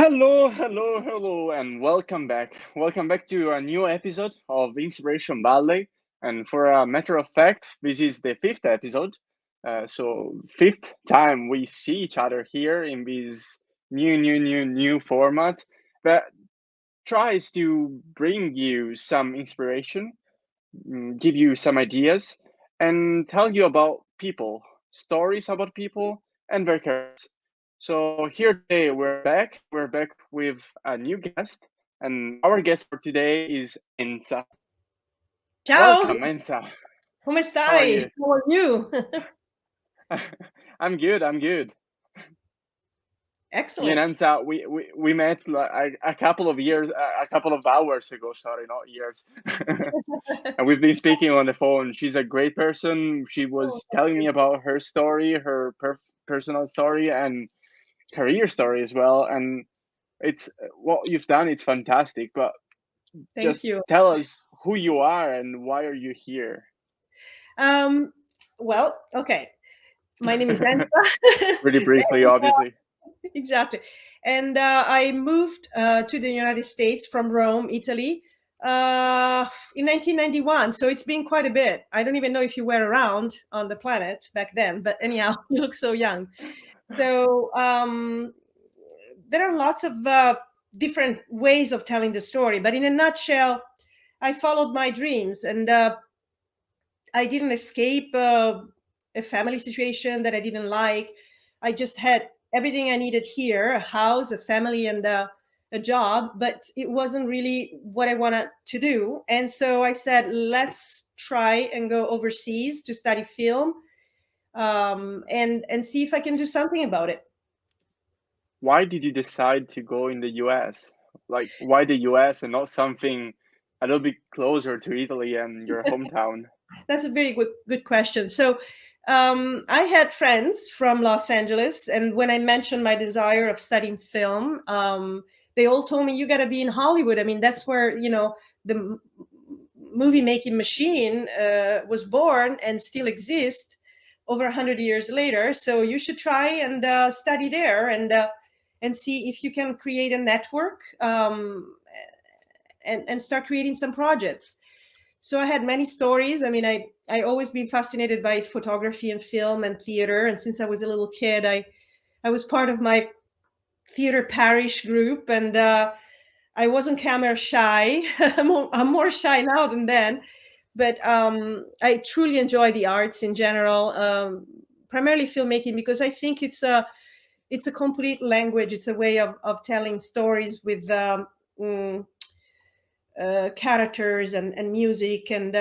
Hello, and welcome back. Welcome back to a new episode of Inspiration Valley. And for a matter of fact, this is the fifth episode. So fifth time we see each other here in this new format that tries to bring you some inspiration, give you some ideas, and tell you about people, stories about people, and their careers. So here today we're back. We're back with a new guest, and our guest for today is Enza. Ciao, Welcome, Enza. come How are stai? you? How are you? I'm good. I'm good. Me and Excellent. Enza, we met like a couple of years, a couple of hours ago. Sorry, not years. And we've been speaking on the phone. She's a great person. She Oh, was thank telling me you. about her story, her personal story, and career story as well. And it's what you've done. It's fantastic. But Thank just you. tell us who you are and why are you here. Um, well, okay. My name is Enza. Really briefly, And, obviously. exactly. And I moved to the United States from Rome, Italy, in 1991. So it's been quite a bit. I don't even know if you were around on the planet back then, but anyhow, you look so young. So there are lots of different ways of telling the story, but in a nutshell, I followed my dreams, and I didn't escape a family situation that I didn't like. I just had everything I needed here: a house, a family, and a job, but it wasn't really what I wanted to do. And so I said, let's try and go overseas to study film, and see if I can do something about it. Why did you decide to go in the US? Like, why the US and not something a little bit closer to Italy and your hometown? That's a very good question. So I had friends from Los Angeles, and when I mentioned my desire of studying film, they all told me, "You got to be in Hollywood. I mean, that's where the movie making machine was born and still exists over 100 years later. So you should try and study there and see if you can create a network and start creating some projects." So I had many stories. I mean, I always been fascinated by photography and film and theater, and since I was a little kid, I was part of my theater parish group, and I wasn't camera shy. I'm more shy now than then, but I truly enjoy the arts in general, primarily filmmaking, because I think it's a complete language. It's a way of telling stories with mm, characters and music and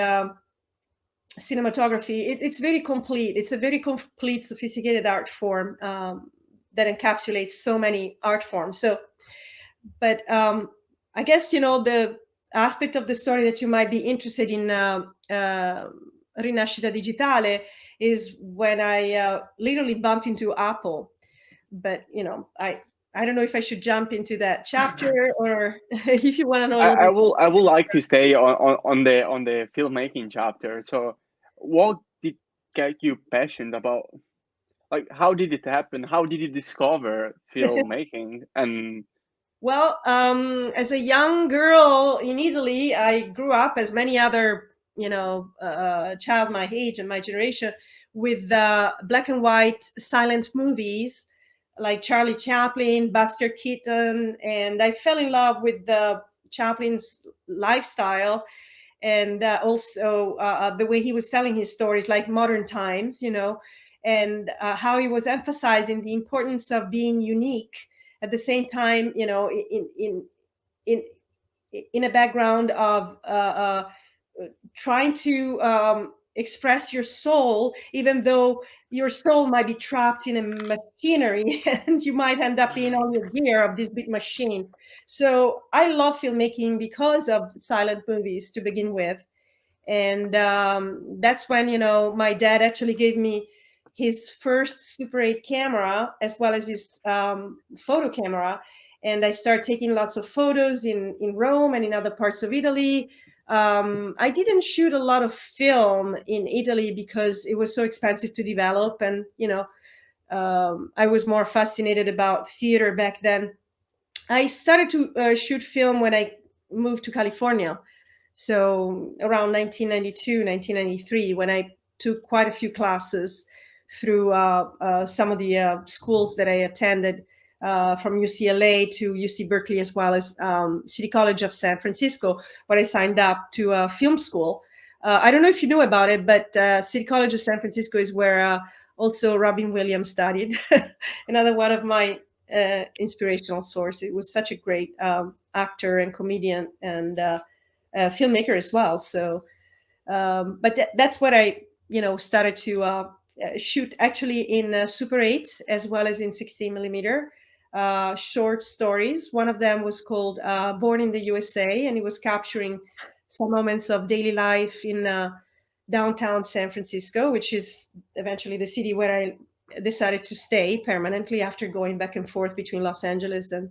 cinematography. It's very complete. It's a very complete, sophisticated art form that encapsulates so many art forms. So, but I guess the aspect of the story that you might be interested in, Rinascita Digitale, is when I literally bumped into Apple. But I don't know if I should jump into that chapter or if you want to know a little I bit. will like to stay on the filmmaking chapter. So, what did get you passionate about? Like, how did it happen? How did you discover filmmaking? And Well, as a young girl in Italy, I grew up, as many other, child my age and my generation, with black and white silent movies like Charlie Chaplin, Buster Keaton, and I fell in love with Chaplin's lifestyle and also the way he was telling his stories, like modern times, and how he was emphasizing the importance of being unique at the same time, in in a background of trying to express your soul, even though your soul might be trapped in a machinery and you might end up being on the gear of this big machine. So I love filmmaking because of silent movies to begin with. And that's when, my dad actually gave me his first Super 8 camera as well as his photo camera. And I started taking lots of photos in Rome and in other parts of Italy. I didn't shoot a lot of film in Italy because it was so expensive to develop. And, I was more fascinated about theater back then. I started to shoot film when I moved to California. So around 1992, 1993, when I took quite a few classes through some of the schools that I attended, from UCLA to UC Berkeley, as well as City College of San Francisco, where I signed up to a film school. I don't know if you know about it, but City College of San Francisco is where also Robin Williams studied. Another one of my inspirational sources. It was such a great actor and comedian and filmmaker as well. So, but that's what I, started to shoot actually in Super 8 as well as in 16 millimeter short stories. One of them was called Born in the USA, and it was capturing some moments of daily life in downtown San Francisco, which is eventually the city where I decided to stay permanently after going back and forth between Los Angeles and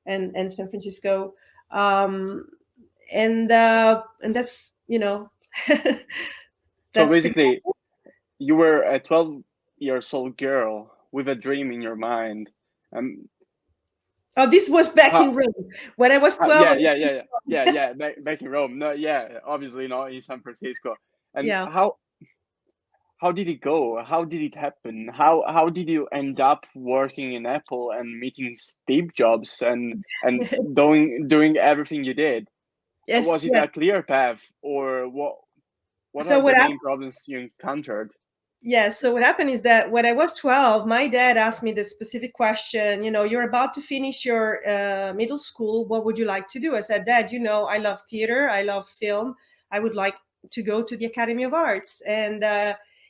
San Francisco. And that's So that's pretty. basically, you were a 12 years old girl with a dream in your mind. Um, Oh, this was back how, in Rome when I was 12. back in Rome. No, yeah, obviously not in San Francisco. And Yeah. how did it go? How did it happen? How did you end up working in Apple and meeting Steve Jobs and doing everything you did? Yes. Was it Yes. a clear path, or what So are the what main problems you encountered? Yeah. So what happened is that when I was 12, my dad asked me this specific question. You're about to finish your middle school. What would you like to do? I said, Dad, I love theater. I love film. I would like to go to the Academy of Arts. And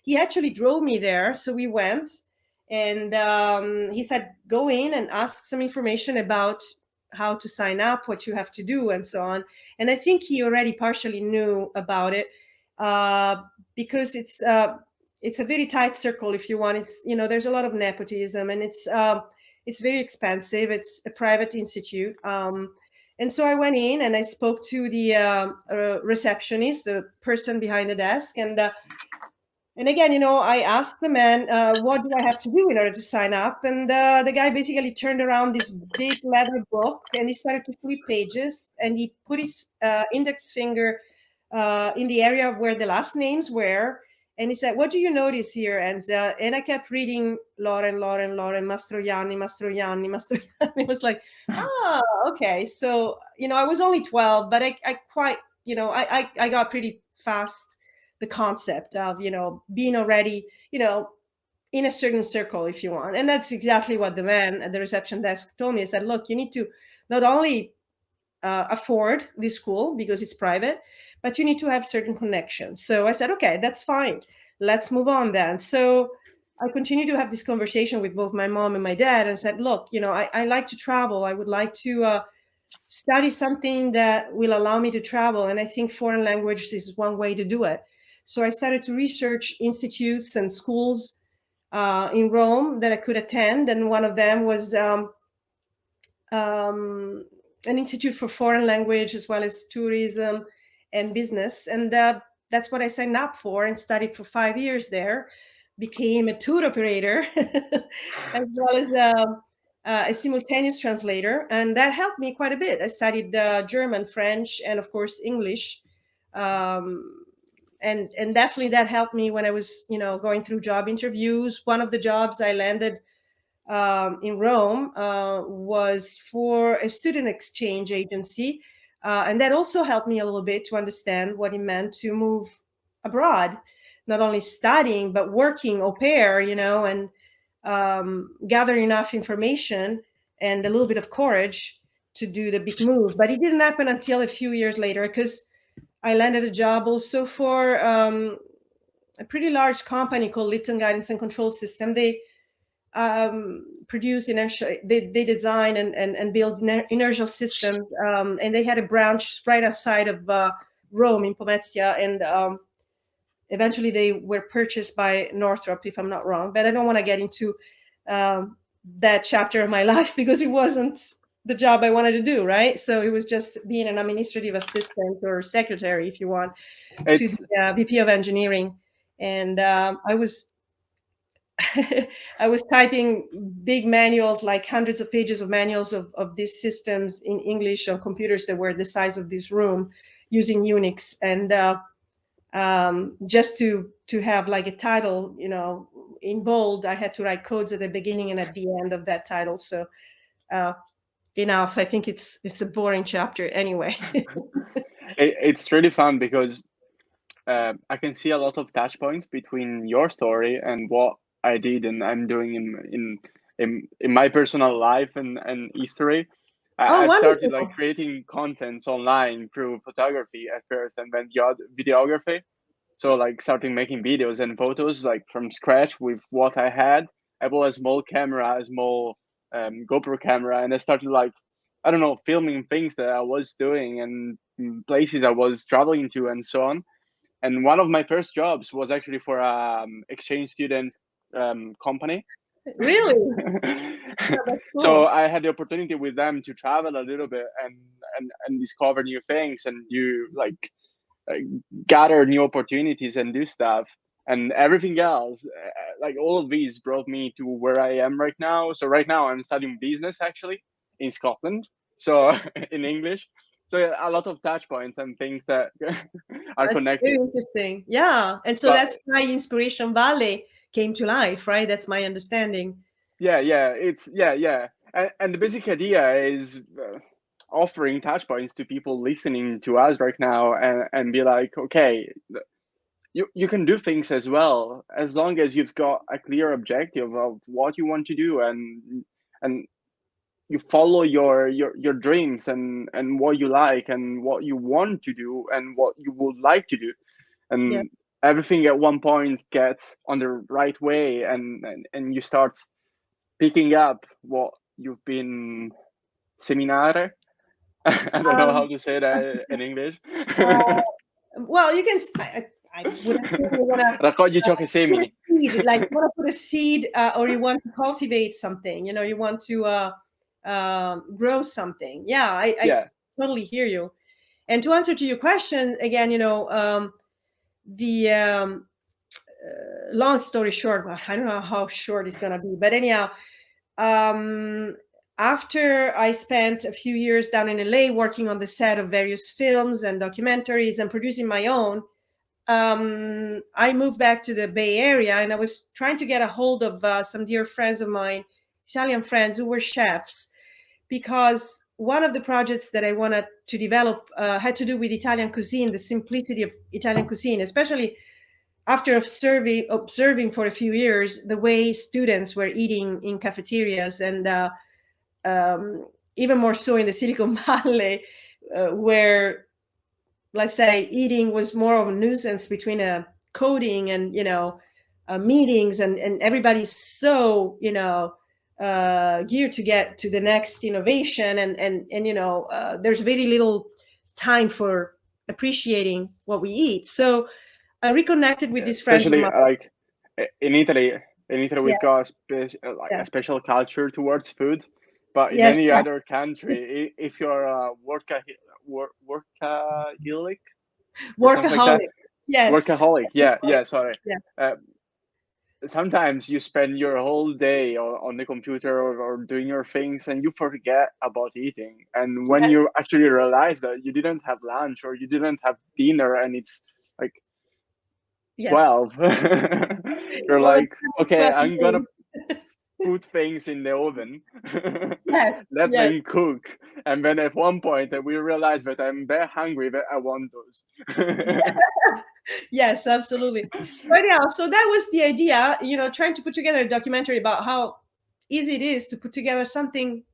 he actually drove me there. So we went, and he said, go in and ask some information about how to sign up, what you have to do, and so on. And I think he already partially knew about it, uh, because it's a very tight circle, if you want. There's a lot of nepotism, and it's very expensive. It's a private institute. And so I went in and I spoke to the receptionist, the person behind the desk, and again, I asked the man, what do I have to do in order to sign up? And the guy basically turned around this big leather book, and he started to flip pages, and he put his index finger in the area of where the last names were. And he said, what do you notice here, Enza? And I kept reading Lauren, Mastroianni, Mastroianni, Mastroianni. It was like, okay. So, I was only 12, but I quite, I got pretty fast the concept of being already in a certain circle, if you want. And that's exactly what the man at the reception desk told me. I said, look, you need to not only afford this school because it's private, but you need to have certain connections. So I said, okay, that's fine, let's move on then. So I continued to have this conversation with both my mom and my dad and said, look, I like to travel. I would like to study something that will allow me to travel. And I think foreign languages is one way to do it. So I started to research institutes and schools in Rome that I could attend. And one of them was an institute for foreign language as well as tourism and business. And that's what I signed up for and studied for 5 years there. Became a tour operator as well as a simultaneous translator, and that helped me quite a bit. I studied German, French, and of course English, and definitely that helped me when I was going through job interviews. One of the jobs I landed in Rome was for a student exchange agency, and that also helped me a little bit to understand what it meant to move abroad, not only studying but working au pair, and gather enough information and a little bit of courage to do the big move. But it didn't happen until a few years later, because I landed a job also for a pretty large company called Litton Guidance and Control System. They produce inertial, they design and build inertial systems, and they had a branch right outside of Rome in Pomezia, and eventually they were purchased by Northrop, if I'm not wrong. But I don't want to get into that chapter of my life because it wasn't the job I wanted to do, right? So it was just being an administrative assistant or secretary, if you want, to It's the VP of engineering. And I was I was typing big manuals, like hundreds of pages of manuals of these systems in English on computers that were the size of this room, using Unix. And just to have like a title, in bold, I had to write codes at the beginning and at the end of that title. So enough. I think it's a boring chapter anyway. It's really fun because I can see a lot of touch points between your story and what I did and I'm doing in my personal life and history. Oh, I've started wonderful. like creating contents online through photography at first, and then videography. So like starting making videos and photos like from scratch with what I had. I bought a small camera, a small GoPro camera, and I started like, I don't know, filming things that I was doing and places I was traveling to and so on. And one of my first jobs was actually for a exchange student company. Really? Yeah, that's So cool. I had the opportunity with them to travel a little bit and discover new things and do like uh, gather new opportunities and do stuff. And everything else, like all of these brought me to where I am right now. So right now I'm studying business actually in Scotland, so in English. So yeah, a lot of touch points and things that are That's very connected. interesting. Yeah. And so But that's why Inspiration Valley came to life, right? That's my understanding. yeah, and the basic idea is offering touch points to people listening to us right now and be like, okay, you can do things as well as long as you've got a clear objective of what you want to do and you follow your dreams and what you like and what you want to do and what you would like to do, Yeah. and everything at one point gets on the right way, and you start picking up what you've been seminare. I don't know how Um, to say that in English. uh, well, you can, I would assume you want to Raccogli ciò che put a semini. seed, like you want to put a seed, or you want to cultivate something, you want to grow something. Yeah, I Yeah. totally hear you. And to answer to your question again, the long story short, well, I don't know how short it's going to be, but anyhow, um, after I spent a few years down in LA working on the set of various films and documentaries and producing my own, I moved back to the Bay Area, and I was trying to get a hold of some dear friends of mine, Italian friends who were chefs, because one of the projects that I wanted to develop had to do with Italian cuisine, the simplicity of Italian cuisine, especially after observing for a few years the way students were eating in cafeterias, and um, even more so in the Silicon Valley, where, let's say, eating was more of a nuisance between a coding and meetings, and everybody's so geared to get to the next innovation, and there's very little time for appreciating what we eat. So I reconnected with these friends of Especially mine. like in Italy. In Italy, Yeah, we've got like yeah, a special culture towards food, but in yes, any yes, other country, if you're a workaholic or something like that, workaholic. Yes, workaholic, yeah, workaholic. yeah, sorry. Yeah, Uh, Sometimes you spend your whole day on the computer or doing your things and you forget about eating. And when yes, you actually realize that you didn't have lunch or you didn't have dinner and it's like yes. 12, you're Well, like, it's okay, 12 I'm gonna noon. put things in the oven, Yes, let yes. them cook. And then at one point, we realize that I'm very hungry, that I want those. Yes, absolutely. So anyhow, so that was the idea, trying to put together a documentary about how easy it is to put together something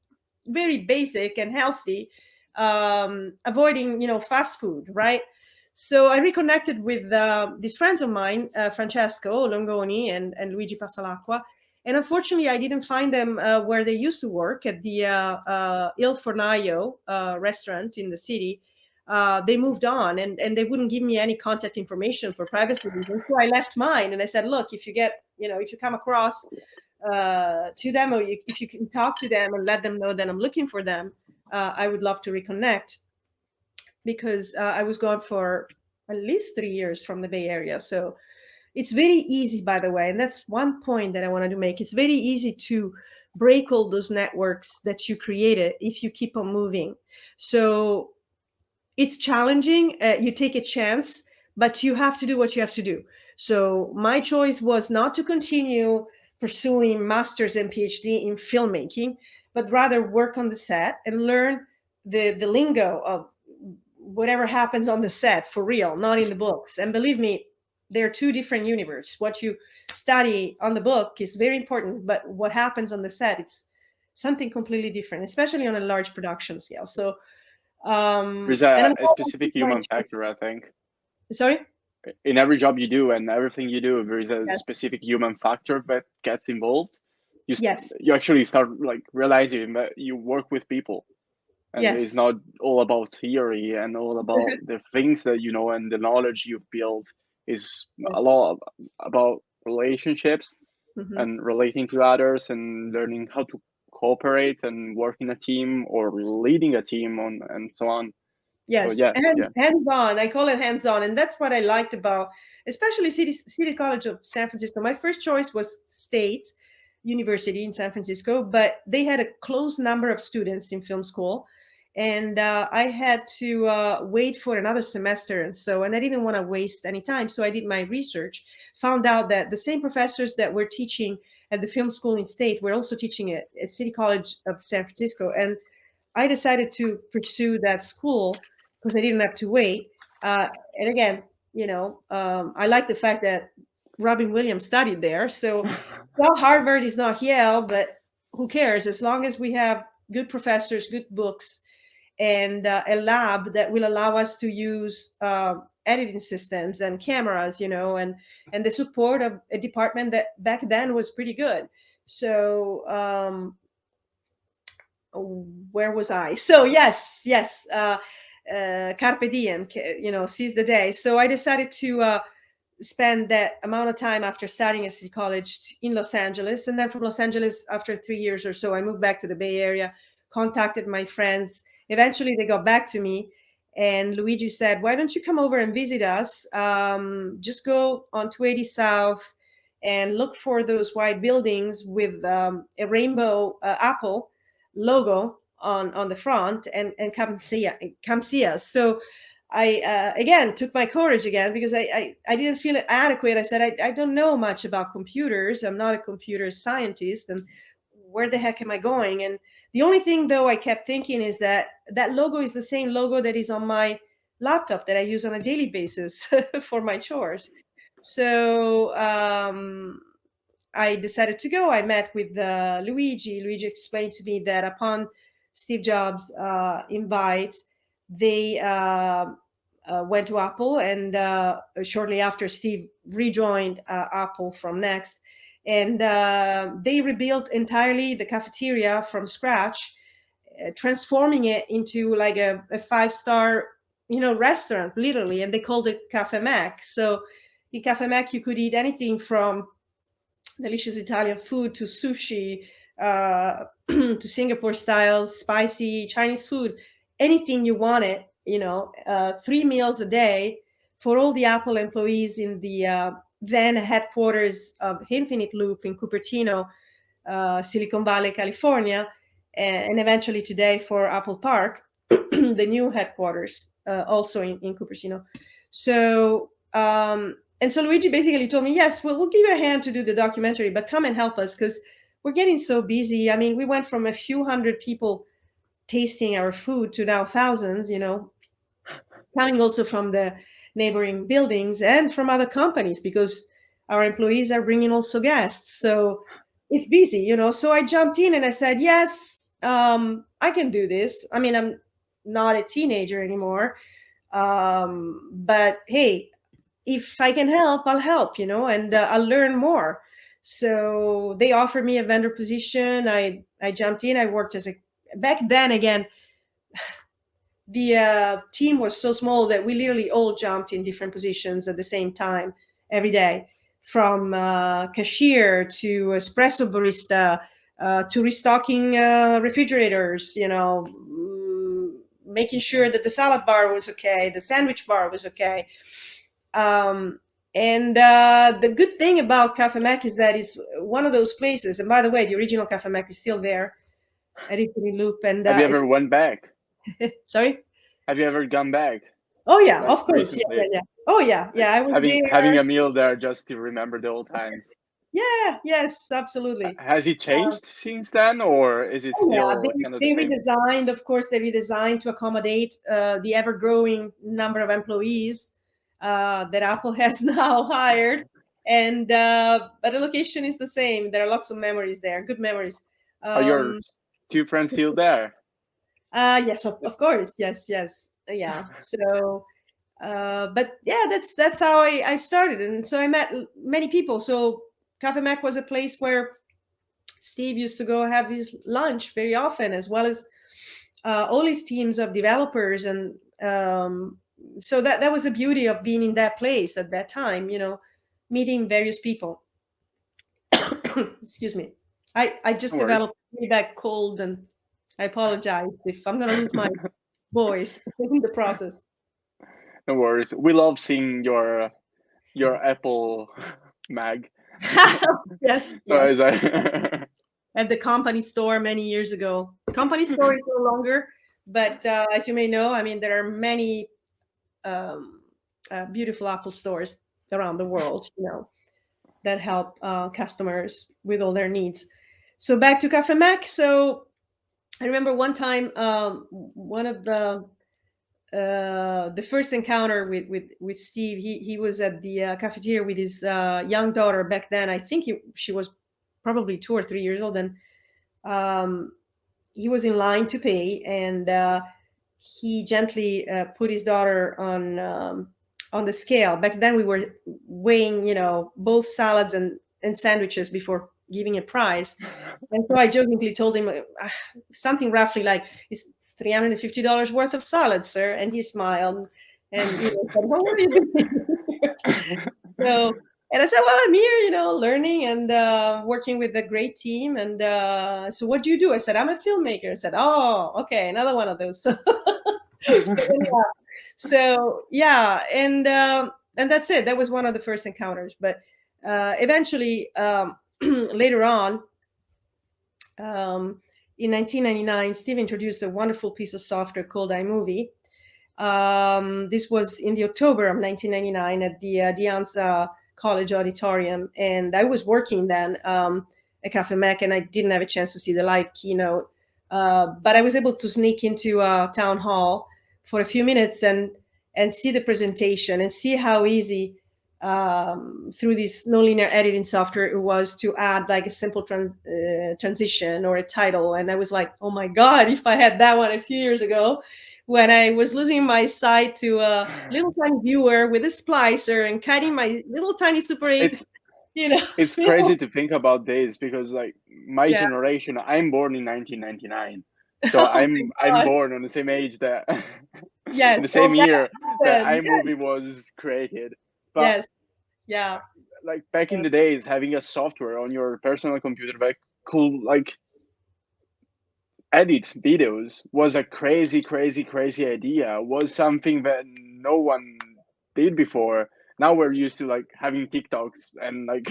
very basic and healthy, avoiding, fast food, right? So I reconnected with these friends of mine, Francesco Longoni and Luigi Passalacqua. And unfortunately, I didn't find them where they used to work at the Il Fornaio restaurant in the city. They moved on, and they wouldn't give me any contact information for privacy reasons. So I left mine, and I said, look, if you come across to them, or if you can talk to them and let them know that I'm looking for them, I would love to reconnect, because I was gone for at least 3 years from the Bay Area. So it's very easy, by the way, and that's one point that I wanted to make. It's very easy to break all those networks that you created if you keep on moving. So it's challenging. You take a chance, but you have to do what you have to do. So my choice was not to continue pursuing master's and PhD in filmmaking, but rather work on the set and learn the lingo of whatever happens on the set for real, not in the books. And believe me, they're two different universes. What you study on the book is very important, but what happens on the set, it's something completely different, especially on a large production scale. So There's and I'm a specific human factor, I think. Sorry? In every job you do and everything you do, there is a Yes. specific human factor that gets involved. Yes. You actually start like realizing that you work with people, and Yes. it's not all about theory and all about the things that you know and the knowledge you've built. Is a lot about relationships and relating to others and learning how to cooperate and work in a team or leading a team on and so on. Yes, So yeah, hands-on. I call it hands-on, and that's what I liked about, especially City College of San Francisco. My first choice was State University in San Francisco, but they had a close number of students in film school, and I had to wait for another semester, and I didn't want to waste any time, so I did my research. Found out that the same professors that were teaching at the film school in State were also teaching at City College of San Francisco, and I decided to pursue that school because I didn't have to wait. And again, I like the fact that Robin Williams studied there. So, well, Harvard is not Yale, but who cares? As long as we have good professors, good books, and a lab that will allow us to use editing systems and cameras, and the support of a department that back then was pretty good. So, where was I? So yes, carpe diem, seize the day. So I decided to spend that amount of time after studying at City College in Los Angeles. And then from Los Angeles, after 3 years or so, I moved back to the Bay Area, contacted my friends. Eventually they got back to me, and Luigi said, why don't you come over and visit us? Just go on 280 South and look for those white buildings with a rainbow apple logo on the front, and come see us. So I again took my courage again, because I didn't feel adequate. I said, I don't know much about computers. I'm not a computer scientist, and where the heck am I going? And the only thing, though, I kept thinking is that logo is the same logo that is on my laptop that I use on a daily basis for my chores. So I decided to go. I met with Luigi. Luigi explained to me that upon Steve Jobs' invite, they went to Apple, and shortly after, Steve rejoined Apple from Next, and they rebuilt entirely the cafeteria from scratch, transforming it into like a 5-star, restaurant, literally, and they called it Cafe Mac. So in Cafe Mac, you could eat anything from delicious Italian food to sushi, to Singapore style spicy Chinese food, anything you wanted, 3 meals a day for all the Apple employees in the then headquarters of Infinite Loop in Cupertino, Silicon Valley, California, and eventually today for Apple Park, the new headquarters, also in Cupertino. So, and so Luigi basically told me, yes, we'll give you a hand to do the documentary, but come and help us because we're getting so busy. I mean, we went from a few hundred people tasting our food to now thousands, coming also from the neighboring buildings and from other companies, because our employees are bringing also guests. So it's busy, So I jumped in and I said, yes, I can do this. I mean, I'm not a teenager anymore. But hey, if I can help, I'll help, and I'll learn more. So they offered me a vendor position. I jumped in. I worked back then, again, the team was so small that we literally all jumped in different positions at the same time every day, from cashier to espresso barista, to restocking refrigerators, making sure that the salad bar was okay, the sandwich bar was okay. And the good thing about Cafe Mac is that it's one of those places. And by the way, the original Cafe Mac is still there at Italy Loop. And Have you ever went back? sorry. Have you ever gone back, Oh yeah, like of course. Yeah, recently? yeah, yeah. Oh yeah, Like yeah. I was having there. a meal there just to remember the old times. Yeah, yes, absolutely. Has it changed since then, or is it Oh yeah, still kind of the they same? redesigned. Of course, they redesigned to accommodate the ever-growing number of employees that Apple has now hired. And but the location is the same. There are lots of memories there, good memories. Are your Um, two friends still there? yes, of course, yes, yes, yeah. So, but yeah, that's how I started, and so I met many people. So Cafe Mac was a place where Steve used to go have his lunch very often, as well as all his teams of developers, and so that was the beauty of being in that place at that time. Meeting various people. Excuse me. I just No worries. developed a really bad cold, and I apologize if I'm gonna lose my voice in the process. No worries. We love seeing your Apple mag. Yes, So yes. as I At the company store many years ago. Company store is no longer, but as you may know, I mean, there are many um, beautiful Apple stores around the world, that help customers with all their needs. So back to Cafe Mac. So I remember one time, one of the first encounter with Steve. He was at the cafeteria with his young daughter back then. I think she was probably 2 or 3 years old, and um, he was in line to pay, and he gently put his daughter on the scale. Back then, we were weighing, both salads and sandwiches before giving a price. And so I jokingly told him something roughly like, "It's $350 worth of salad, sir." And he smiled and said, "What were you doing?" So, and I said, "Well, I'm here, learning and working with a great team. And so, what do you do?" I said, "I'm a filmmaker." I said, "Oh, okay, another one of those." So yeah, and that's it. That was one of the first encounters. But eventually, later on, um, in 1999, Steve introduced a wonderful piece of software called Imovie. This was in the October of 1999 at the Enza College Auditorium, and I was working then at Cafe Mac, and I didn't have a chance to see the live keynote, but I was able to sneak into town hall for a few minutes and see the presentation and see how easy through this nonlinear editing software it was to add like a simple transition or a title. And I was like, oh my god, if I had that one a few years ago when I was losing my sight to a little tiny viewer with a splicer and cutting my little tiny Super 8, it's it's film. crazy to think about this because like my Yeah. generation, I'm born in 1999. So Oh I'm my god. born on the same age that in Yes. the Well, same that year that happened. iMovie was created. But Yes. Yeah. like back in the days, having a software on your personal computer that could like edit videos was a crazy, crazy, crazy idea. Was something that no one did before. Now we're used to like having TikToks and like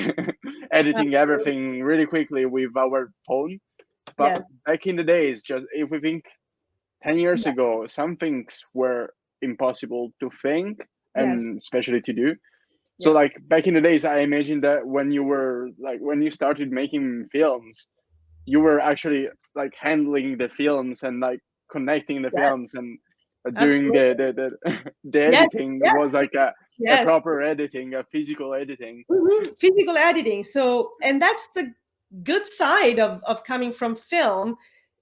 editing Absolutely. everything really quickly with our phone. But Yes. back in the days, just if we think 10 years Yeah. ago, some things were impossible to think Yes. and especially to do. So Yeah. like back in the days, I imagine that when you were like when you started making films, you were actually like handling the films and like connecting the Yes. films and doing Absolutely. the Yes. editing Yes. was like a Yes. proper editing, a physical editing. Physical editing. So, and that's the good side of coming from film.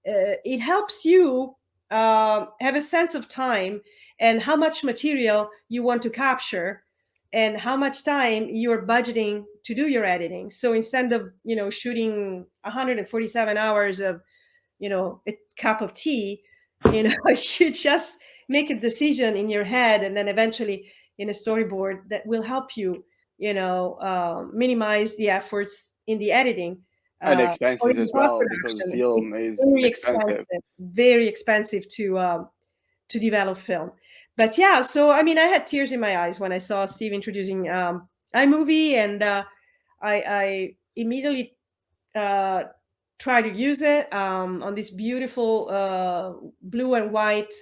It helps you have a sense of time and how much material you want to capture and how much time you're budgeting to do your editing. So instead of, shooting 147 hours of, a cup of tea, you just make a decision in your head and then eventually in a storyboard that will help you, minimize the efforts in the editing And or expenses in as post well because production. It's film is expensive. very expensive to develop film. But yeah, so I mean, I had tears in my eyes when I saw Steve introducing iMovie, and I immediately try to use it on this beautiful blue and white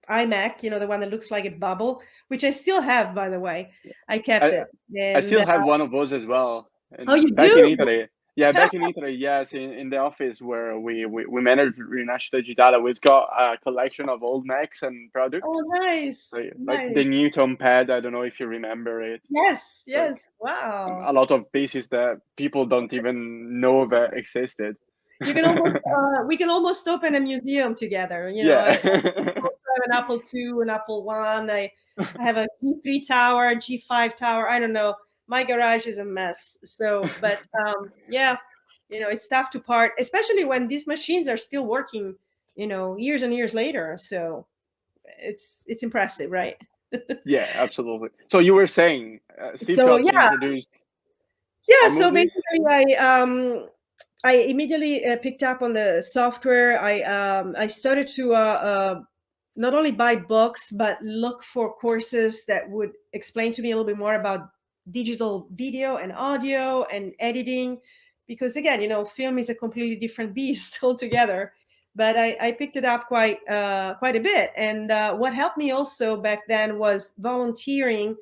iMac, the one that looks like a bubble, which I still have, by the way. I kept I it. I And still have one of those as well. oh, you And back in do? Italy, yeah, back in Italy, yes, in the office where we manage Rinascita Digitale, we've got a collection of old Macs and Oh, products, nice, like the nice. Newton pad. I don't know if you remember it. Yes, Like yes. Wow. a lot of pieces that people don't even know that existed. You can almost we can almost open a museum together. I Yeah. also have an Apple II, an Apple One. I have a G3 tower, G5 tower. I don't know. My garage is a mess. So, but yeah, it's tough to part, especially when these machines are still working, years and years later. So it's impressive, right? Yeah, absolutely. So you were saying Steve So Jobs yeah, introduced yeah. So iMovie? basically, I immediately picked up on the software. I started to not only buy books but look for courses that would explain to me a little bit more about digital video and audio and editing, because again, film is a completely different beast altogether. But I picked it up quite a bit, and what helped me also back then was volunteering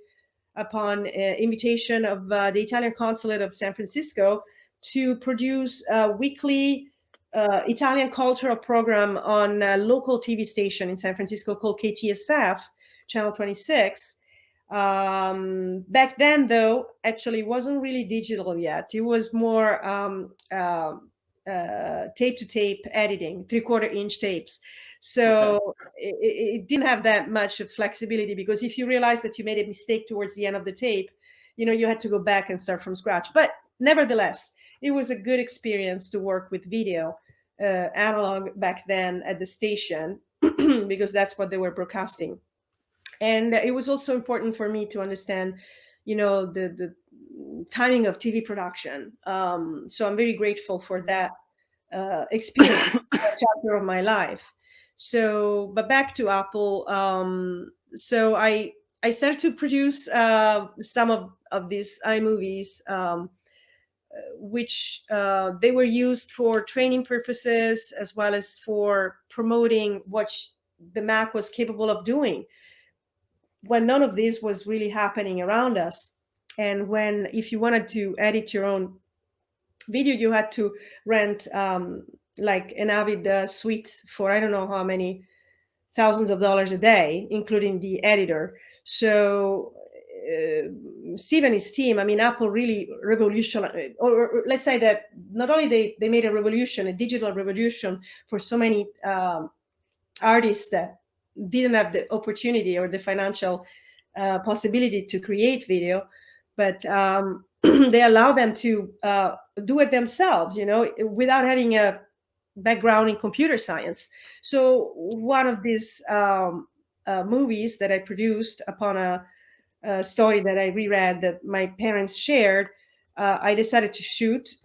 upon invitation of the Italian consulate of San Francisco to produce a weekly Italian cultural program on a local TV station in San Francisco called KTSF, Channel 26. Back then, though, actually wasn't really digital yet. It was more tape to tape editing, 3/4 inch tapes. Okay. So it didn't have that much of flexibility, because if you realize that you made a mistake towards the end of the tape, you had to go back and start from scratch. But nevertheless, it was a good experience to work with video, analog back then at the station, because that's what they were broadcasting. And it was also important for me to understand, the timing of TV production. So I'm very grateful for that experience, that chapter of my life. So, but back to Apple. So I started to produce some of these iMovies, which they were used for training purposes as well as for promoting what the Mac was capable of doing, when none of this was really happening around us. And when, if you wanted to edit your own video, you had to rent like an Avid suite for I don't know how many thousands of dollars a day, including the editor. So Steve and his team, I mean, Apple really revolutionized, or let's say that not only they made a revolution, a digital revolution for so many artists that didn't have the opportunity or the financial possibility to create video, but they allow them to do it themselves, without having a background in computer science. So one of these movies that I produced upon a story that I reread that my parents shared, I decided to shoot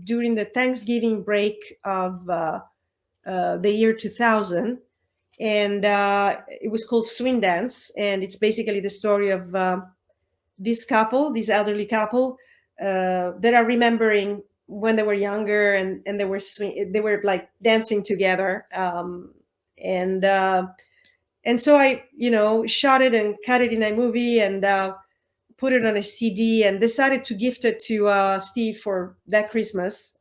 during the Thanksgiving break of the year 2000. And it was called Swing Dance. And it's basically the story of this elderly couple that are remembering when they were younger, and they were like dancing together. And so I, shot it and cut it in a movie, and put it on a CD, and decided to gift it to Steve for that Christmas.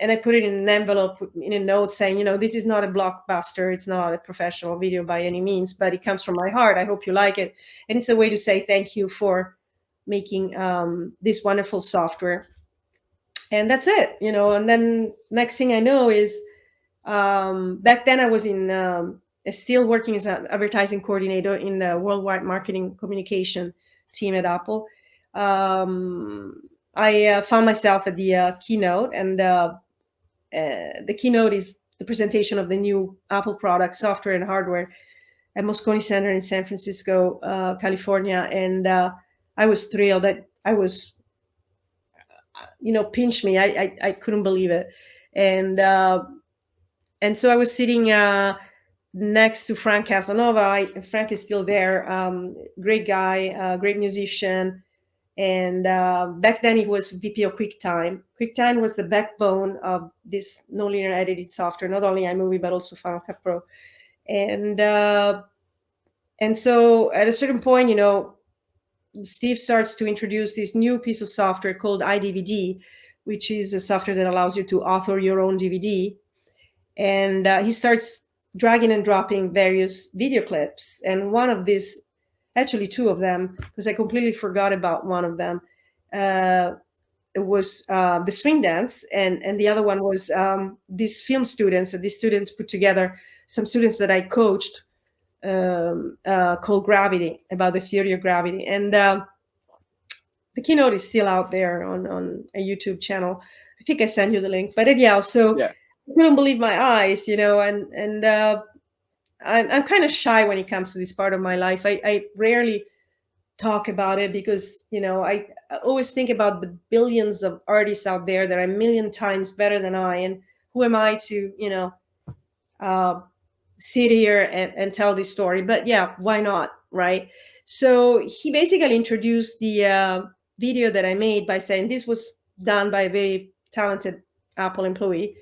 And I put it in an envelope in a note saying, this is not a blockbuster. It's not a professional video by any means, but it comes from my heart. I hope you like it. And it's a way to say thank you for making this wonderful software. And that's it, and then next thing I know is back then I was still working as an advertising coordinator in the worldwide marketing communication team at Apple. I found myself at the keynote, and the keynote is the presentation of the new Apple product, software and hardware, at Moscone Center in San Francisco, California. And I was thrilled. That I was, pinch me. I couldn't believe it. And so I was sitting next to Frank Casanova. Frank is still there. Great guy, great musician. And back then he was VP of QuickTime. QuickTime was the backbone of this nonlinear edited software, not only iMovie, but also Final Cut Pro. And so at a certain point, Steve starts to introduce this new piece of software called iDVD, which is a software that allows you to author your own DVD. And he starts dragging and dropping various video clips. And one of these, actually two of them, because I completely forgot about one of them, it was the swing dance, and the other one was these film students. These students put together, some students that I coached, called Gravity, about the theory of gravity. And the keynote is still out there on a YouTube channel. I think I sent you the link. But anyhow, so Yeah. I couldn't believe my eyes, and I'm kind of shy when it comes to this part of my life. I rarely talk about it because, I always think about the billions of artists out there that are a million times better than I, and who am I to, sit here and tell this story? But yeah, why not, right? So he basically introduced the video that I made by saying this was done by a very talented Apple employee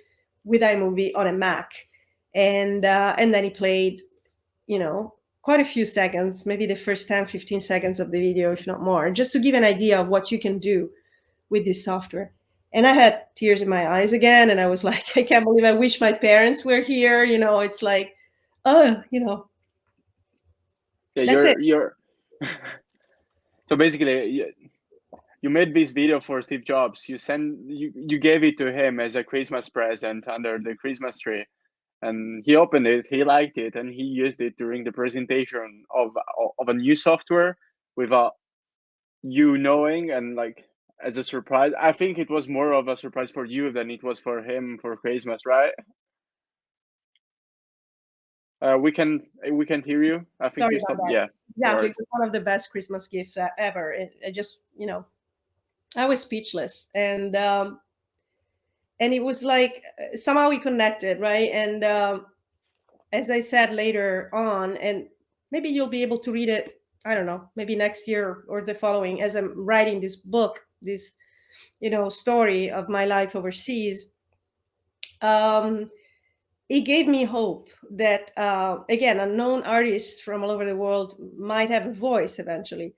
with iMovie on a Mac, and then he played, quite a few seconds, maybe the first 10, 15 seconds of the video, if not more, just to give an idea of what you can do with this software. And I had tears in my eyes again, and I was like, I can't believe, I wish my parents were here. It's like, oh, Yeah, that's it. you're so basically you made this video for Steve Jobs. You gave it to him as a Christmas present under the Christmas tree, and he opened it, he liked it, and he used it during the presentation of a new software without you knowing, and like as a surprise. I think it was more of a surprise for you than it was for him for Christmas, right? We can't hear you. I think Sorry you about stopped. that. Yeah, no Exactly. It worries. was one of the best Christmas gifts ever. I just, I was speechless. And it was like, somehow we connected, right? And as I said later on, and maybe you'll be able to read it, I don't know, maybe next year or the following, as I'm writing this book, this, story of my life overseas. Um, it gave me hope that, again, unknown artists from all over the world might have a voice eventually.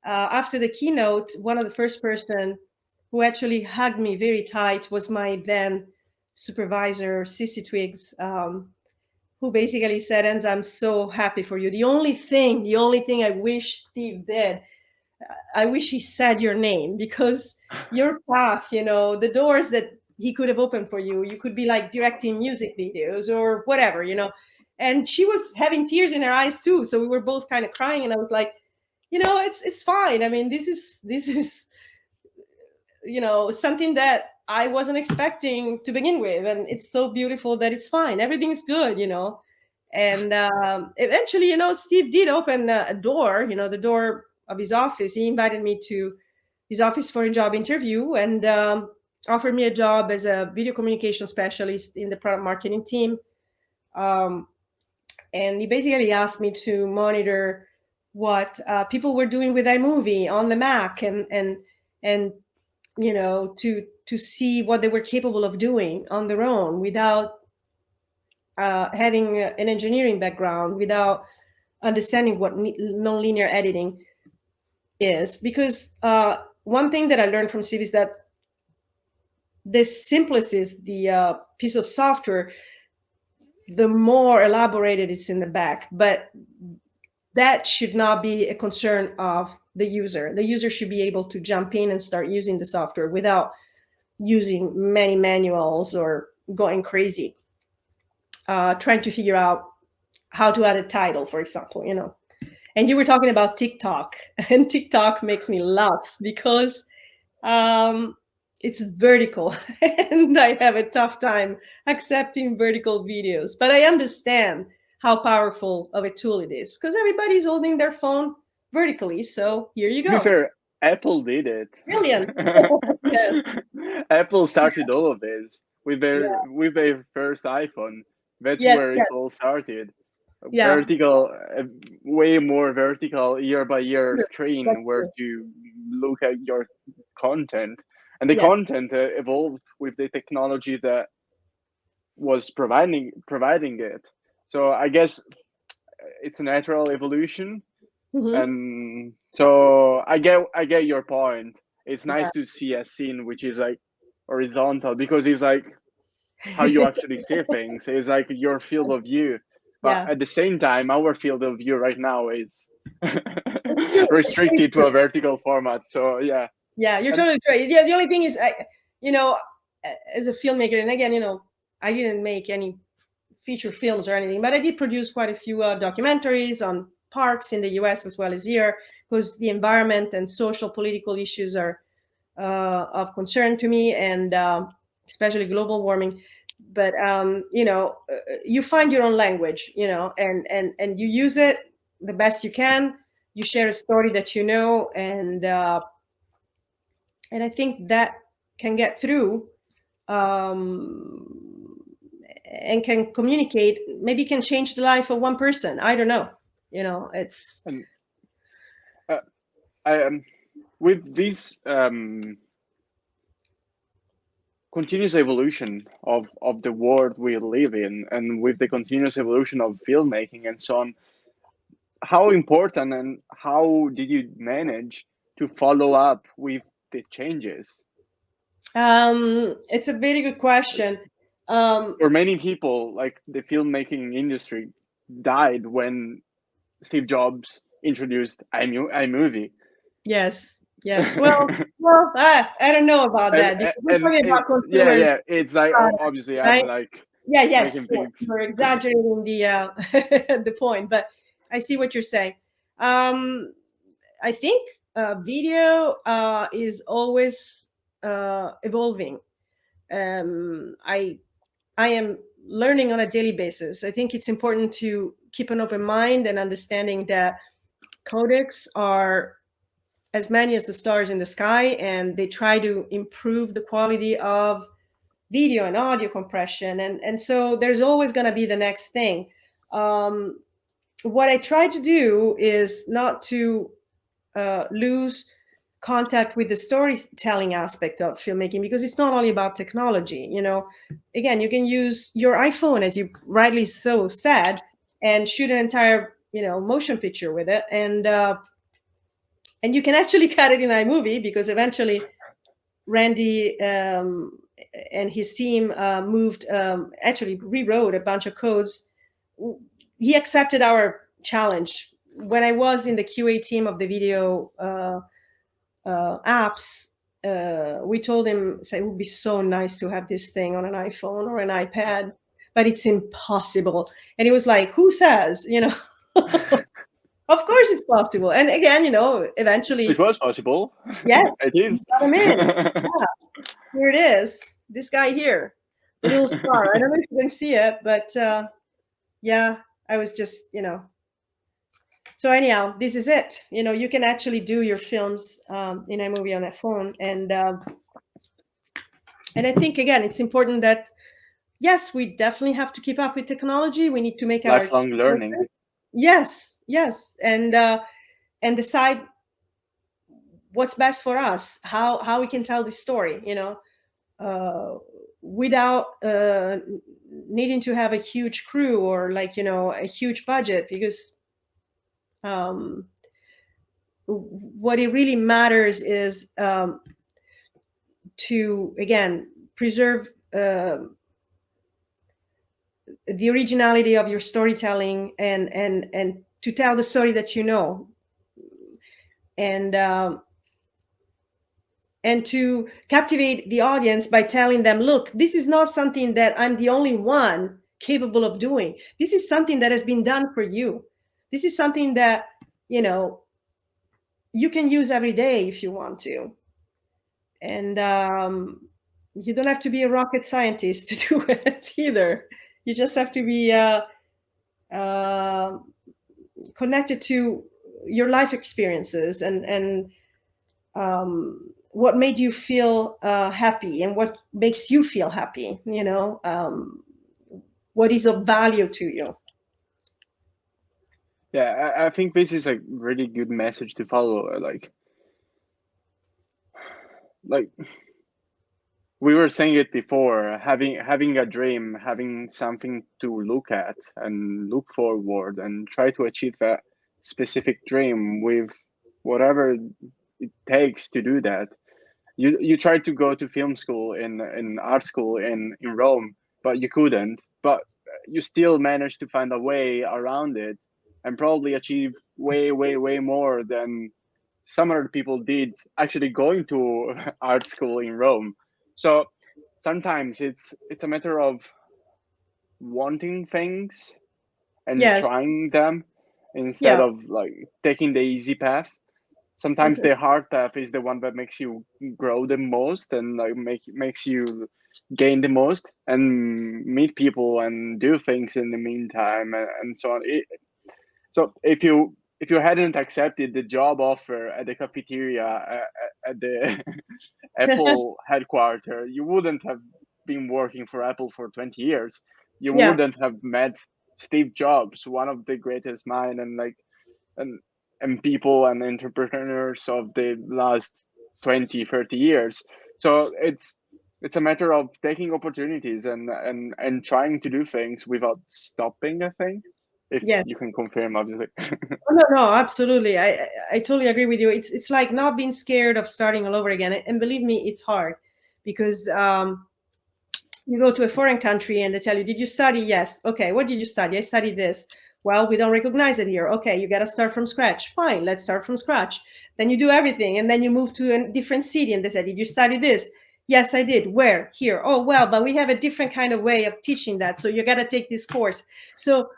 After the keynote, one of the first person who actually hugged me very tight was my then supervisor, Sissy Twiggs, who basically said, Enza, I'm so happy for you. The only thing I wish Steve did, I wish he said your name, because your path, the doors that he could have opened for you, you could be like directing music videos or whatever. And she was having tears in her eyes too. So we were both kind of crying, and I was like, it's fine. I mean, this is something that I wasn't expecting to begin with, and it's so beautiful that it's fine. Everything's good. And eventually, Steve did open a door, the door of his office. He invited me to his office for a job interview, and offered me a job as a video communication specialist in the product marketing team. Um, and he basically asked me to monitor what people were doing with iMovie on the Mac, and to see what they were capable of doing on their own without having an engineering background, without understanding what nonlinear editing is. Because one thing that I learned from Steve is that the simplest is the piece of software, the more elaborated it's in the back. But that should not be a concern of the user. The user should be able to jump in and start using the software without using many manuals or going crazy, trying to figure out how to add a title, for example. And you were talking about TikTok, and TikTok makes me laugh because it's vertical, and I have a tough time accepting vertical videos. But I understand how powerful of a tool it is, because everybody's holding their phone vertically. So here you To be go. fair, Apple did it. Brilliant. Yes. Apple started all of this with Yeah. their first iPhone. That's Yes. where it Yes. all started. Yeah. vertical, way more vertical year by year True. That's screen where true. to look at your content, and the Yes. content evolved with the technology that was providing it. So I guess it's a natural evolution, Hmm. and so I get your point. It's Yeah. nice to see a scene which is like horizontal, because it's like how you actually see things. It's like your field of view, but Yeah. at the same time, our field of view right now is It's true. It's very restricted to true. a vertical format. So yeah, Yeah, you're and totally right. Yeah, the only thing is, you know, as a filmmaker, and again, I didn't make any feature films or anything, but I did produce quite a few documentaries on parks in the U.S. as well as here, because the environment and social political issues are of concern to me, and especially global warming. But you find your own language, and you use it the best you can. You share a story that you know, and I think that can get through, and can communicate. Maybe can change the life of one person. I don't know. It's and uh, I with this continuous evolution of the world we live in, and with the continuous evolution of filmmaking and so on, how important and how did you manage to follow up with the changes? it's a very good question. Um, For many people, like the filmmaking industry died when Steve Jobs introduced iMovie. yes, yes. Well, I don't know about and that because we're and talking it, about yeah, consumer yeah, it's like products, obviously I'm right? like Yeah, yes, making yes. things. You're exaggerating the the point, but I see what you're saying. Um, I think video is always evolving. I am learning on a daily basis. I think it's important to keep an open mind and understanding that codecs are as many as the stars in the sky, and they try to improve the quality of video and audio compression, and so there's always going to be the next thing. Um, what I try to do is not to lose contact with the storytelling aspect of filmmaking, because it's not only about technology. Again, you can use your iPhone, as you rightly so said, and shoot an entire motion picture with it, and you can actually cut it in iMovie, because eventually Randy and his team moved, actually rewrote a bunch of codes. He accepted our challenge. When I was in the QA team of the video apps, we told him, say, it would be so nice to have this thing on an iPhone or an iPad, but it's impossible. And he was like, who says? Of course it's possible. And again, It eventually, was possible. yes, It we is. got him in. Yeah, here it is. This guy here, the little star. I don't know if you can see it, but yeah, I was just, So anyhow, this is it. You can actually do your films in iMovie on a phone, and I think again, it's important that yes, we definitely have to keep up with technology. We need to make our Lifelong learning. yes, yes, and decide what's best for us, how we can tell the story, uh, without needing to have a huge crew or like a huge budget, because um, what it really matters is to again preserve the originality of your storytelling, and to tell the story that and and to captivate the audience by telling them, look, this is not something that I'm the only one capable of doing. This is something that has been done for you. This is something that you can use every day if you want to, and you don't have to be a rocket scientist to do it either. You just have to be uh, connected to your life experiences, and what made you feel happy, and what makes you feel happy, what is of value to you. Yeah, I think this is a really good message to follow. Like we were saying it before, having a dream, having something to look at and look forward and try to achieve that specific dream with whatever it takes to do that. You tried to go to film school in art school in Rome, but you couldn't. But you still managed to find a way around it and probably achieve way more than some other people did actually going to art school in Rome. So sometimes it's a matter of wanting things and Yes. trying them instead Yeah. of like taking the easy path. Sometimes Mhm. the hard path is the one that makes you grow the most and like makes you gain the most and meet people and do things in the meantime and so on. So if you hadn't accepted the job offer at the cafeteria at the Apple headquarters, you wouldn't have been working for Apple for 20 years. You Yeah. wouldn't have met Steve Jobs, one of the greatest mind and and people and entrepreneurs of the last 20, 30 years. So it's a matter of taking opportunities and trying to do things without stopping, I think. If Yes. you can confirm, obviously. Oh, no, no, absolutely. I totally agree with you. It's like not being scared of starting all over again. And believe me, it's hard because you go to a foreign country and they tell you, "Did you study?" Yes. Okay. What did you study? I studied this. Well, we don't recognize it here. Okay, you got to start from scratch. Fine, let's start from scratch. Then you do everything, and then you move to a different city, and they say, "Did you study this?" Yes, I did. Where? Here. Oh, well, but we have a different kind of way of teaching that, so you got to take this course. So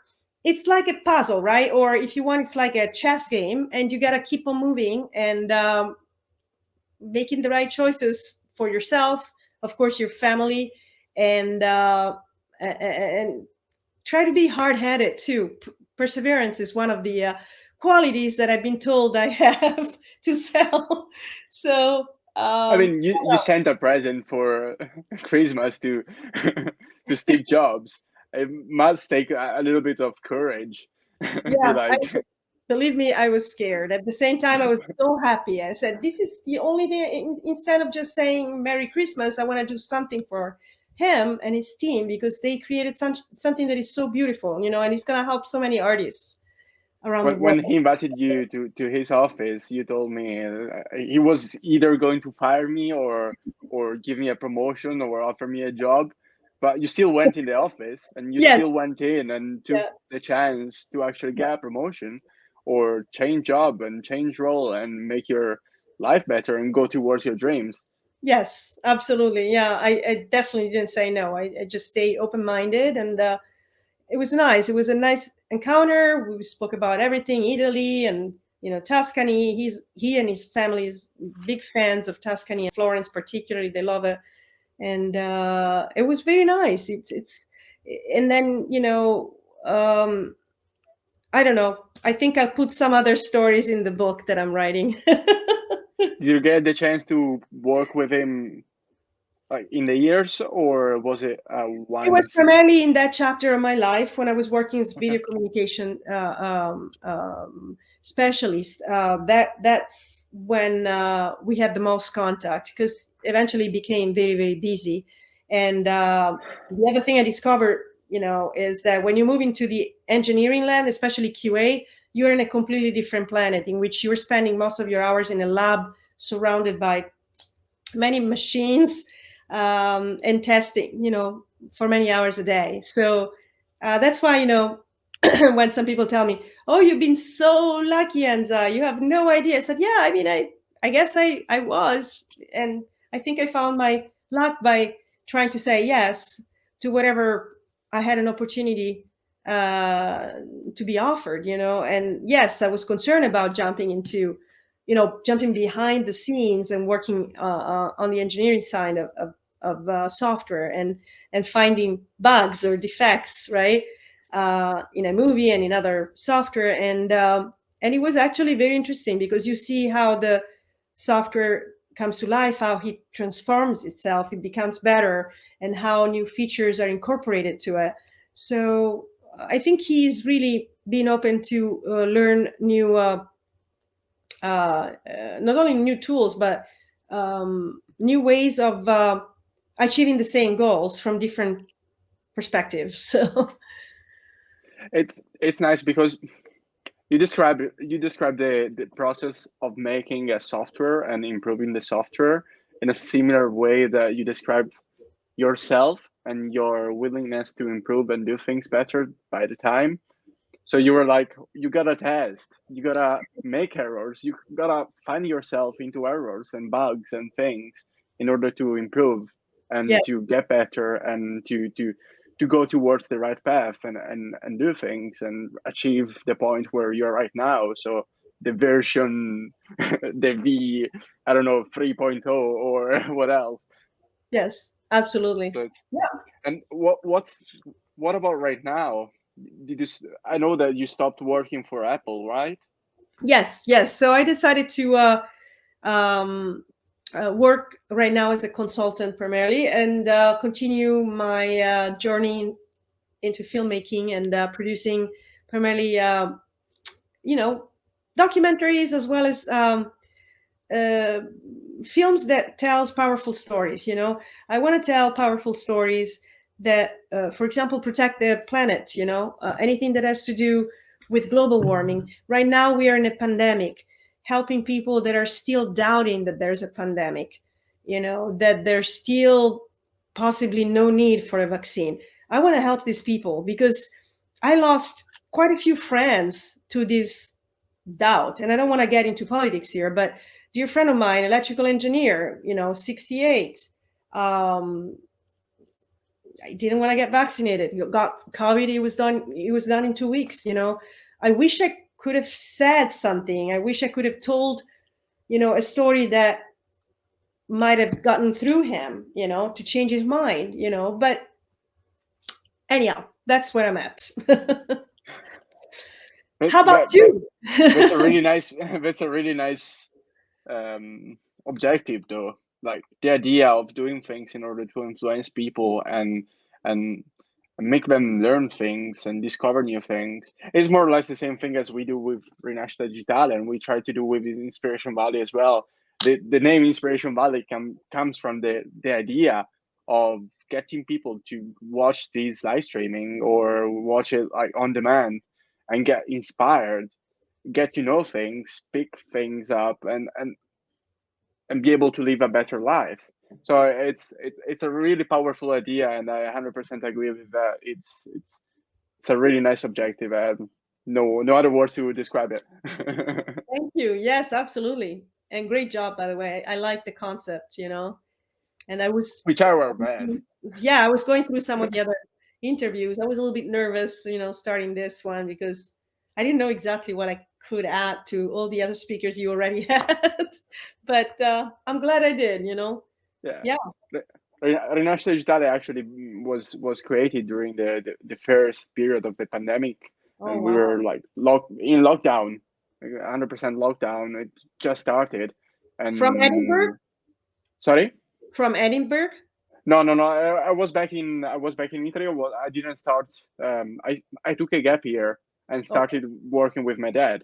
it's like a puzzle, right? Or if you want, it's like a chess game, and you got to keep on moving and making the right choices for yourself, of course, your family, and and try to be hard-headed too. Perseverance is one of the qualities that I've been told I have to sell. So I mean, you sent a present for Christmas to to Steve Jobs. It must take a little bit of courage. Be yeah, like, believe me, I was scared. At the same time, I was so happy. I said, "This is the only thing." Instead of just saying "Merry Christmas," I want to do something for him and his team because they created something that is so beautiful, and it's going to help so many artists around the when world. he invited you to his office, you told me he was either going to fire me or give me a promotion or offer me a job, but you still went in the office and you Yes, still went in and took yeah, the chance to actually get a promotion or change job and change role and make your life better and go towards your dreams. yes, absolutely. Yeah, I definitely didn't say no. I just stay open minded, and it was nice. It was a nice encounter. We spoke about everything, Italy and Tuscany. He and his family is big fans of Tuscany and Florence, particularly. They love it, and it was very nice. It's and then I don't know. I think I'll put some other stories in the book that I'm writing. Did you get the chance to work with him like in the years, or was it It was once? primarily in that chapter of my life when I was working as Okay. video communication specialist. That's when we had the most contact because eventually became very very busy. And the other thing I discovered, is that when you move into the engineering land, especially QA, you're in a completely different planet in which you're spending most of your hours in a lab surrounded by many machines and testing, for many hours a day. So that's why, when some people tell me, "Oh, you've been so lucky, Enza, you have no idea." I said, "Yeah, I mean, I guess I was, and I think I found my luck by trying to say yes to whatever I had an opportunity uh, to be offered, And yes, I was concerned about jumping behind the scenes and working on the engineering side of software and finding bugs or defects, right, in a movie and in other software, and it was actually very interesting because you see how the software comes to life, how it transforms itself, it becomes better, and how new features are incorporated to it. So I think he's really being open to learn new, not only new tools, but new ways of achieving the same goals from different perspectives. So It's nice because you describe the process of making a software and improving the software in a similar way that you described yourself and your willingness to improve and do things better by the time. So you were like, you gotta test, you gotta make errors, you gotta find yourself into errors and bugs and things in order to improve yeah, and to get better and to go towards the right path and do things and achieve the point where you're right now. So the version, the V, I don't know, 3.0 or what else. yes, absolutely. But Yeah. and what about right now? Did you? I know that you stopped working for Apple, right? Yes, yes. So I decided to um, work right now as a consultant primarily, and continue my journey into filmmaking and producing primarily, you know, documentaries as well as uh, films that tells powerful stories. I want to tell powerful stories that, for example, protect the planet. Anything that has to do with global warming. Right now, we are in a pandemic, helping people that are still doubting that there's a pandemic. That there's still possibly no need for a vaccine. I want to help these people because I lost quite a few friends to this doubt. And I don't want to get into politics here, but dear friend of mine, electrical engineer, 68, I didn't want to get vaccinated. You got COVID. It was done in 2 weeks. I wish I could have said something. I wish I could have told, a story that might have gotten through him, to change his mind, but anyhow, that's where I'm at. But, How about but, but you? that's a really nice. That's a really nice objective, though. Like the idea of doing things in order to influence people and make them learn things and discover new things. It's more or less the same thing as we do with Rinascita Digitale, and we try to do with Inspiration Valley as well. The name Inspiration Valley comes from the idea of getting people to watch these live streaming or watch it like on demand and get inspired, get to know things, pick things up, and be able to live a better life. So it's a really powerful idea, and I 100% agree with that. It's a really nice objective, and no other words to describe it. Thank you. Yes, absolutely. And great job, by the way. I like the concept. And I was, We try our best. yeah, I was going through some of the other interviews. I was a little bit nervous, starting this one because I didn't know exactly what I could add to all the other speakers you already had. But I'm glad I did. Yeah. Yeah. Rinascita Digitale actually was created during the first period of the pandemic, Oh, and we wow. were like in lockdown, 100% lockdown. It just started, From Edinburgh? and sorry. From Edinburgh? No. I was back in Italy. Well, I didn't start. I took a gap year and Okay. started working with my dad,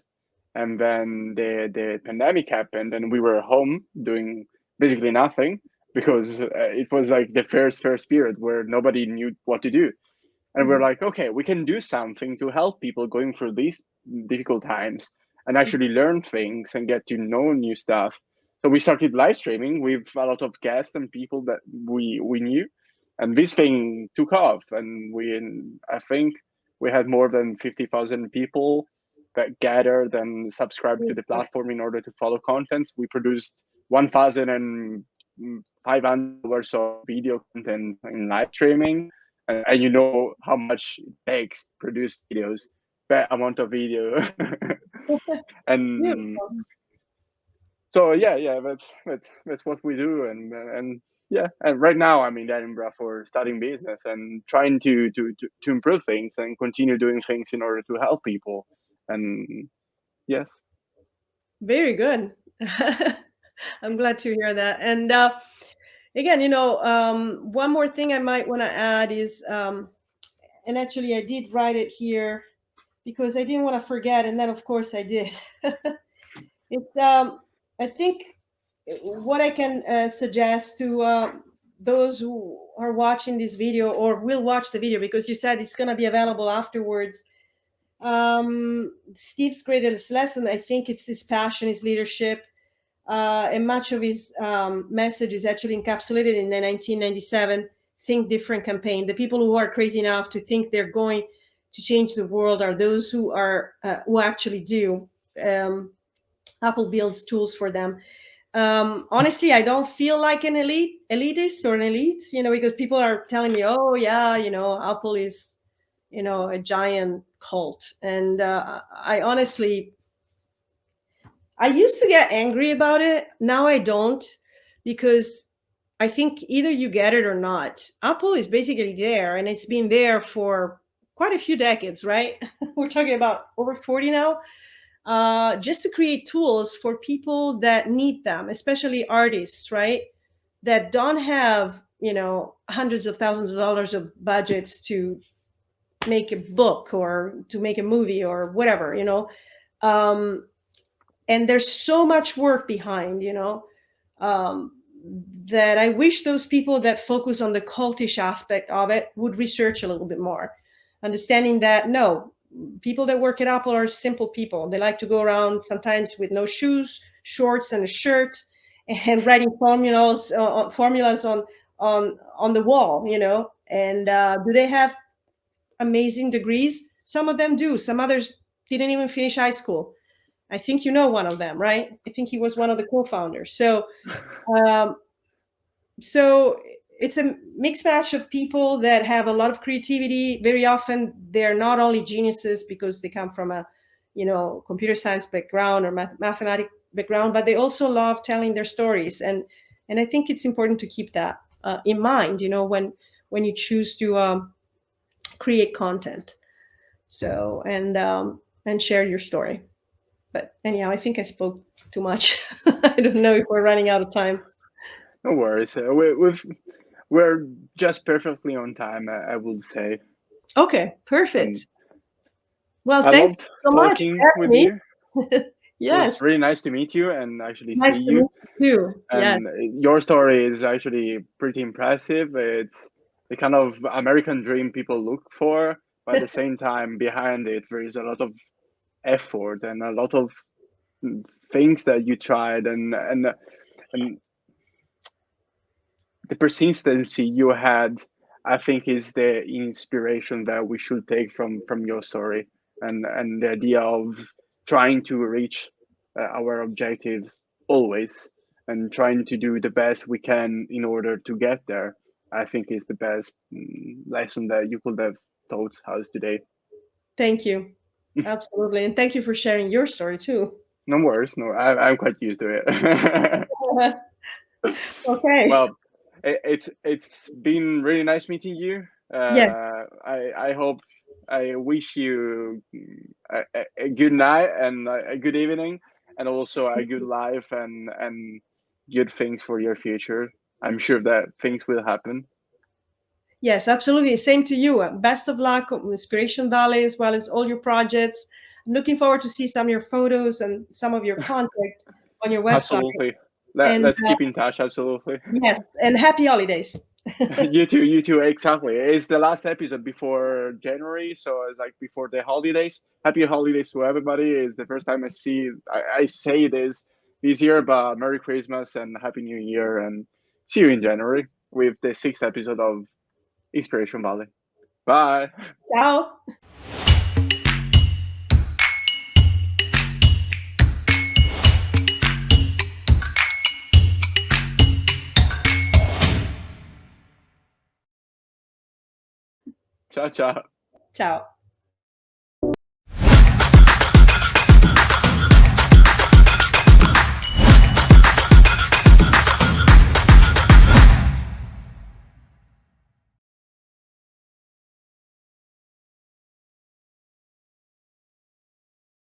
and then the pandemic happened, and we were home doing basically nothing because it was like the first period where nobody knew what to do, and we're Mhm. like, okay, we can do something to help people going through these difficult times and actually learn things and get to know new stuff. So we started live streaming with a lot of guests and people that we knew, and this thing took off, and I think we had more than 50,000 people that gathered and subscribed to the platform in order to follow contents. We produced 1,500 hours of video content in live streaming, and you know how much it takes to produce videos, that amount of video. And Beautiful. so yeah, that's what we do, and yeah, and right now I'm in Edinburgh for studying business and trying to improve things and continue doing things in order to help people. And yes. Very good. I'm glad to hear that. And again, one more thing I might want to add is, and actually I did write it here because I didn't want to forget, and then of course I did. It's I think what I can suggest to those who are watching this video or will watch the video, because you said it's going to be available afterwards. Steve's greatest lesson, I think, it's his passion, his leadership, and much of his message is actually encapsulated in the 1997 Think Different campaign. The people who are crazy enough to think they're going to change the world are those who are who actually do. Apple builds tools for them. Honestly, I don't feel like an elitist or an elite, because people are telling me, oh yeah, Apple is, a giant cult. And I honestly, I used to get angry about it. Now I don't, because I think either you get it or not. Apple is basically there, and it's been there for quite a few decades, right? We're talking about over 40 now. Just to create tools for people that need them, especially artists, right? That don't have, hundreds of thousands of dollars of budgets to make a book or to make a movie or whatever, and there's so much work behind, that I wish those people that focus on the cultish aspect of it would research a little bit more, understanding that no, people that work at Apple are simple people. They like to go around sometimes with no shoes, shorts, and a shirt, and writing formulas on the wall, And do they have amazing degrees? Some of them do. Some others didn't even finish high school. I think you know one of them, right? I think he was one of the co-founders. So it's a mixed match of people that have a lot of creativity. Very often they're not only geniuses because they come from a, computer science background or mathematics background, but they also love telling their stories. And I think it's important to keep that in mind, when you choose to create content. So, and share your story. But anyhow, I think I spoke too much. I don't know if we're running out of time. No worries. We're just perfectly on time, I would say. Okay, perfect. Well, I thanks loved so much talking for with having you. me. Yes. It was really nice to meet you and actually Nice see to you. meet you too. And your story is actually pretty impressive. It's the kind of American dream people look for, but at the same time, behind it, there is a lot of effort and a lot of things that you tried, and the persistency you had, I think, is the inspiration that we should take from your story, and the idea of trying to reach our objectives always, and trying to do the best we can in order to get there. I think is the best lesson that you could have taught us today. Thank you. Absolutely. And thank you for sharing your story too. No worries. No, I'm quite used to it. Okay. Well, it's been really nice meeting you. Yes. I hope, I wish you a good night and a good evening, and also a good life and good things for your future. I'm sure that things will happen. Yes, absolutely. Same to you. Best of luck on Inspiration Valley as well as all your projects. I'm looking forward to see some of your photos and some of your content on your website. Absolutely. Let's keep in touch. Absolutely. Yes, and happy holidays. You too, exactly. It's the last episode before January, so it's like before the holidays. Happy holidays to everybody. It's the first time I say this year, but Merry Christmas and Happy New Year, and see you in January with the 6th episode of Inspiration Valley. Bye. Ciao. Ciao, ciao. Ciao.